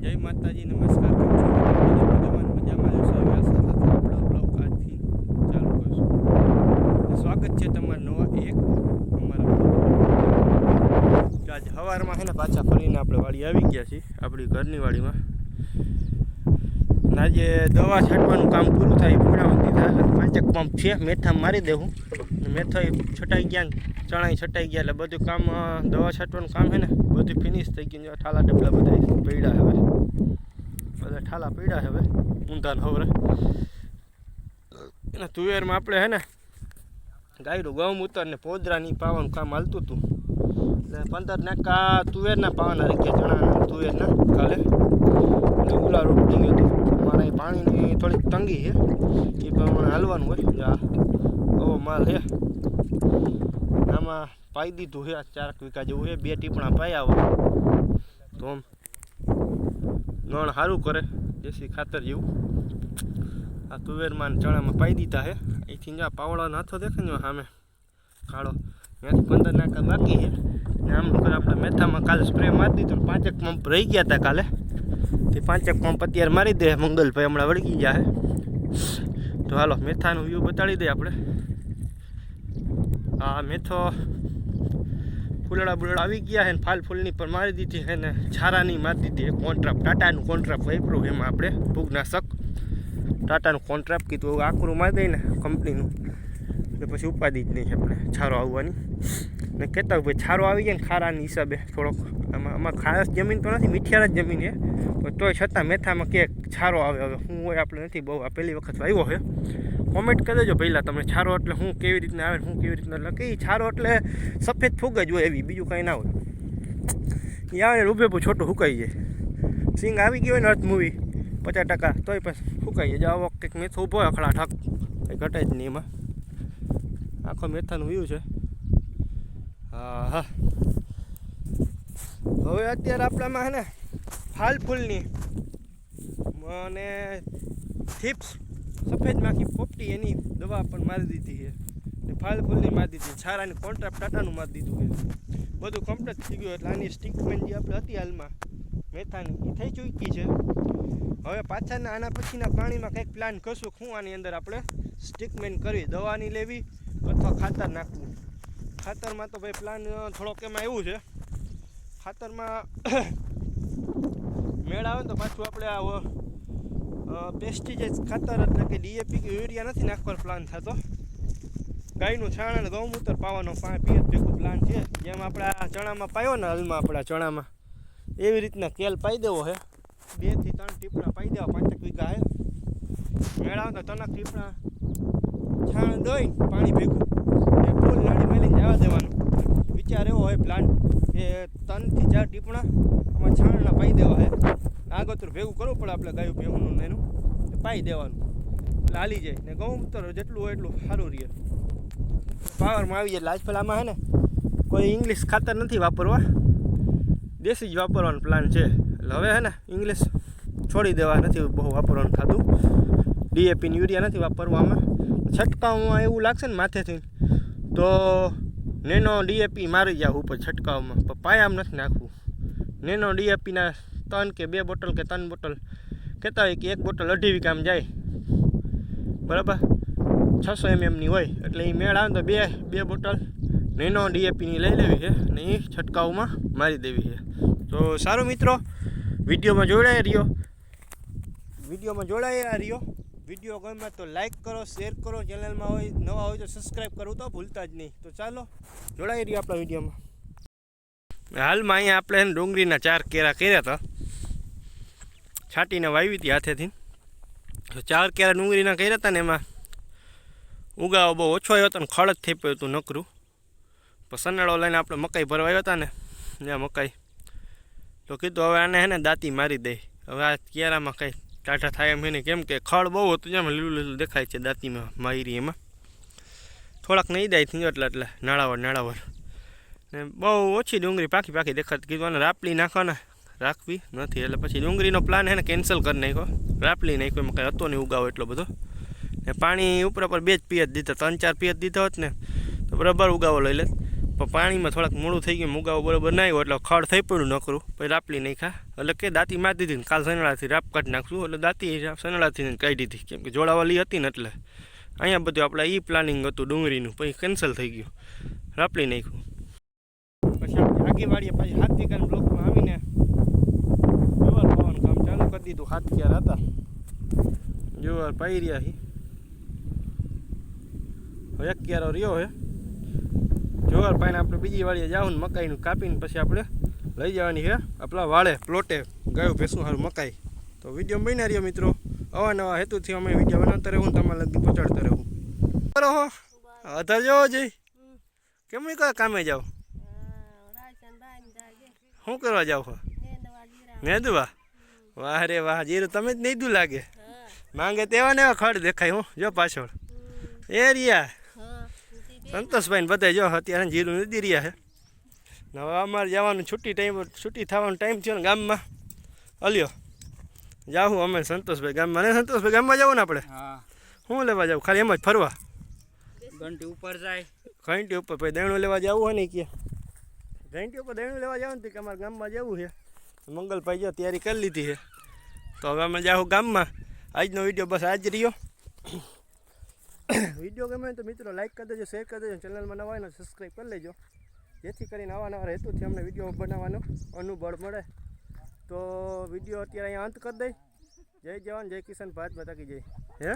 જય માતાજી, નમસ્કાર. કેમ છો? મજામાં જશો એવી આશા સાથે આપણો બ્લોગ આજથી ચાલુ કરશું. સ્વાગત છે તમારા નવા એક અમારા બ્લોગ. આજ સવારમાં છે ને પાછા ફરીને આપણે વાડી આવી ગયા છીએ, આપણી ઘરની વાડીમાં. આજે દવા છાંટવાનું કામ પૂરું થાય, પૂર્ણાવતી થાય એટલે 5 પંપ છે, મેથા મારી દેવું. મેથા છટાઈ ગયા, ચણા છટાઈ ગયા, એટલે બધું કામ દવા છાંટવાનું કામ છે ને બધું ફિનિશ થઈ ગયું. ઠાલા ડબલા બધા પડ્યા હવે, બધા ઠાલા પડ્યા હવે ઊંધાને હવે. એના તુવેરમાં આપણે છે ને ગાયરું ગૌમૂત્ર ને પોદરાની પાવાનું કામ હાલતું હતું. એટલે 15 નાકા તુવેરના પાવાના રહી ગયા, ચણાના તુવેરના કાલે. એટલે ઉલા રોપી ગયો હતો. અમારે પાણીની થોડીક તંગી છે, એ પ્રમાણે હાલવાનું હોય. આવો માલ છે, આમાં પાઈ દીધું છે. 4 વીઘા જેવું છે, 2 ટીપણા પાયા હોય તો આમ ગણ સારું કરે, દેશી ખાતર જેવું. આ તુવેરમાં ચણામાં પાઈ દીધા છે. અહીંથી જ્યાં પાવડાનો હાથો દેખે ને સામે કાળો, ત્યાંથી 15 નાકા બાકી છે. ને આમ કરે આપણે મેથામાં કાલે સ્પ્રે મારી દીધો. 5 પંપ રહી ગયા હતા કાલે, તે 5 પંપ અત્યારે મારી દે. મંગલભાઈ હમણાં વળગી ગયા છે. તો હાલો મેથાનું વ્યૂ બતાડી દઈએ આપણે. આ મેથો ફૂલડા બુલડા આવી ગયા છે ને ફાલ ફૂલની પર મારી દીધી છે ને છારાની મારી દીધી. કોન્ટ્રાપ્ટ ટાટાનું કોન્ટ્રાપ્ટ વાપર્યું એમાં આપણે ફૂગનાશક ટાટાનું કોન્ટ્રાપ્ટ કીધું. આકરું મારી દઈએ ને કંપનીનું એટલે પછી ઉપાધિ જ નહીં આપણે છારો આવવાની. ને કહેતા ભાઈ છારો આવી જાય ને ખારાની હિસાબે થોડોક આમાં ખાસ જમીન તો નથી, મીઠિયાળ જ જમીન છે, પણ તોય છતાં મેથામાં કે છારો આવે. હવે શું હોય આપણે નથી બહુ આ પહેલી વખત આવ્યો છે. કોમેન્ટ કરી દેજો પહેલાં તમે છારો એટલે હું કેવી રીતના આવે, હું કેવી રીતના. એટલે કે છારો એટલે સફેદ ફૂગ જ હોય એવી, બીજું કંઈ ના હોય. એ આવે ને રૂબેપું છોટું સુકાઈ જાય. સિંગ આવી ગયો હોય ને અર્થ મૂવી 50%, તોય પણ સુકાઈ જાય. આવો કંઈક મેથો ઊભો હોય ખડા ઠક, કંઈ ઘટે જ નહીં એમાં. આખો મેથાનું વ્યૂ છે. હા હા, હવે અત્યારે આપણામાં છે ને ફાલ ફૂલની અને થીપ્સ સફેદ માખી પોપટી એની દવા પણ મારી દીધી છે. ને ફાલ ફૂલની મારી દીધી, છારાની કોન્ટ્રાપ્ટ ટાટાનું મારી દીધું છે. બધું કમ્પ્લીટ થઈ ગયું. એટલે આની સ્ટિકમેન્ટ જે આપણે હતી હાલમાં મેથાની એ થઈ ચૂકી છે. હવે પાછળના આના પછીના પાણીમાં કંઈક પ્લાન કરશું. શું આની અંદર આપણે સ્ટિકમેન્ટ કરવી, દવાની લેવી અથવા ખાતર નાખવું. ખાતરમાં તો ભાઈ પ્લાન થોડોક એમાં એવું છે, ખાતરમાં મેળ આવે ને તો પાછું આપણે આ પેસ્ટિસાઇડ ખાતર એટલે કે ડીએપી કે યુરિયા નથી નાખવાનો પ્લાન થતો. ગાયનું છાણ અને ગૌમૂત્ર પાવાનો 5 પિયત ભેગું પ્લાન છે. જેમ આપણે આ ચણામાં પાયો ને હાલમાં આપણા ચણામાં એવી રીતના કેલ પાઈ દેવો છે. 2 થી 3 ટીપણા પાઈ દેવા. 5 વીઘા છે, મેળ આવે તો 3 ટીપણા છાણ દઈ પાણી ભેગું એ ફૂલ નાડી મેલીને જવા દેવાનું. વિચાર એવો હોય પ્લાન કે 3 થી 4 ટીપણા આમાં છાણના પાઈ દેવા છે. આગોતરું ભેગું કરવું પડે આપણે ગાયું ભેગુંનું ને એનું પાઈ દેવાનું એટલે હાલી જાય. ને ગૌમૂત્ર જેટલું હોય એટલું સારું રહે, પાવરમાં આવી જાય. એટલે આજકાલ આમાં છે ને કોઈ ઇંગ્લિશ ખાતર નથી વાપરવા, દેશી જ વાપરવાનો પ્લાન છે. એટલે હવે છે ને ઇંગ્લિશ છોડી દેવા, નથી બહુ વાપરવાનું થતું. ડીએપી યુરિયા નથી વાપરવામાં. છંટકાવમાં એવું લાગશે ને માથેથી તો નેનો ડીએપી મારી જાવ ઉપર છંટકાવમાં, પણ પાયામાં નથી નાખવું. નેનો ડીએપીના 3 કે 2 બોટલ કે 3 બોટલ કહેતા હોય કે 1 બોટલ 2.5 વીઘામાં જાય બરાબર, 600 ml હોય. એટલે એ મેળ આવે તો 2 બોટલ નેનો ડીએપીની લઈ લેવી છે અને એ છંટકાવમાં મારી દેવી છે. તો સારું મિત્રો, વિડીયોમાં જોડાયા રહ્યો. વિડીયો ગમે તો લાઈક કરો, શેર કરો. ચેનલમાં હોય નવા હોય તો સબસ્ક્રાઈબ કરવું તો ભૂલતા જ નહીં. તો ચાલો જોડાઈ રહ્યો આપણા વિડીયોમાં. હાલમાં અહીંયા આપણે ડુંગળીના 4 કેરા કર્યા હતા, છાંટીને વાવી હતી હાથેથી. 4 કેરા ડુંગળીના કર્યા હતા ને એમાં ઉગાવો બહુ ઓછો આવ્યો હતો ને ખડ જ થઈ પડ્યું હતું નકરું. પણ સનાળો લઈને આપણે મકાઈ ભરવા આવ્યા હતા ને જ્યાં મકાઈ, તો કીધું હવે આને હે ને દાંતી મારી દે. હવે આ કેરામાં કંઈ ટાઢા થાય એમ એને, કેમ કે ખડ બહુ હતું, જેમ લીલું લીલું દેખાય છે દાંતીમાં મારી. એમાં થોડાક નહીં દાય થઈ એટલે નાળાવર ને બહુ ઓછી ડુંગળી પાકી દેખાતી. કીધું આને રાપલી નાખવાના, રાખવી નથી. એટલે પછી ડુંગળીનો પ્લાન હે ને કેન્સલ કરી નાખ્યો, રાપલી નાખ્યો. એમાં કંઈ હતો નહીં ઉગાવો એટલો બધો. ને પાણી ઉપર 2 જ પિયત દીધા, 3-4 પિયત દીધા હોત ને તો બરાબર ઉગાવો લઈ લે. પણ પાણીમાં થોડાક મોડું થઈ ગયું, મુગાવો બરાબર ના આવ્યો એટલે ખડ થઈ પડ્યું નકરું, પછી રાપલી નાખ્યા. એટલે કે દાંતી મારી દીધી ને કાલ સનળાથી રાપ કાઢી નાખશું. એટલે દાંતી સનળાથી કાઢી દીધી, કેમ કે જોડાવાલી હતી ને એટલે અહીંયા બધું આપણે એ પ્લાનિંગ હતું ડુંગળીનું, પછી કેન્સલ થઈ ગયું, રાપલી નાખ્યું. પછી આપણે આગી વાળીએ પછી 7 વીઘાના બ્લોકમાં આવીને જુવાર પાવાનું કામ ચાલુ કરી દીધું. 7 ક્યાર હતા, જુવાર પાઈ રહ્યા છે. હવે 1 ક્યારો રહ્યો હે. જુવાર પાઈને આપણે બીજી વાળીએ જાવું ને મકાઈનું કાપીને પછી આપણે લઈ જવાની છે આપણા વાળે પ્લોટે ગાયું ભેંસું સારું મકાઈ. તો વિડીયો બન્યા રહ્યો મિત્રો, અવાનવા હેતુથી અમે વિડીયો બનાવતા રહેવું ને તમારા લગી પહોંચાડતા રહેવું. બરો હો અધર જવો જઈ કેમ નહીં કયા કામે જાઓ? શું કરવા જાવ છો? નેદવા? વાહ રે વાહ, જીરું તમે જ નેદું લાગે. માંગે તેવા ને એવા ખડ દેખાય. હું જો પાછળ એ રહ્યા સંતોષભાઈ ને બધા જો અત્યારે જીરું નદી રહ્યા છે. હવે અમારે જવાનું છૂટી થવાનો ટાઈમ થયો ને ગામમાં. અલ્યો જાઉં અમે સંતોષભાઈ ગામમાં. ને સંતોષભાઈ ગામમાં જવું ને આપણે? શું લેવા જાવ? ખાલી એમ જ ફરવા? ઘંટી ઉપર જાય, ઘંટી ઉપર પછી દહીણું લેવા જવું હોય ને કે ઘંટી ઉપર દહીણું લેવા જવું ને કે અમારે ગામમાં જવું છે. મંગલભાઈ જો તૈયારી કરી લીધી છે. તો હવે અમે જાઉં ગામમાં. આજનો વિડીયો બસ આજ રહ્યો. વિડીયો ગમે તો મિત્રો લાઈક કરી દેજો, શેર કરી દેજો, ચેનલમાં નવા હોય ને સબસ્ક્રાઈબ કરી લેજો, જેથી કરીને નવા હેતુથી અમને વિડીયો બનાવવાનો અનુબળ મળે. તો વિડીયો અત્યારે અહીંયા અંત કરી દઈ. જય જવાન જય કિશન, ભારત માતા કી જય. હે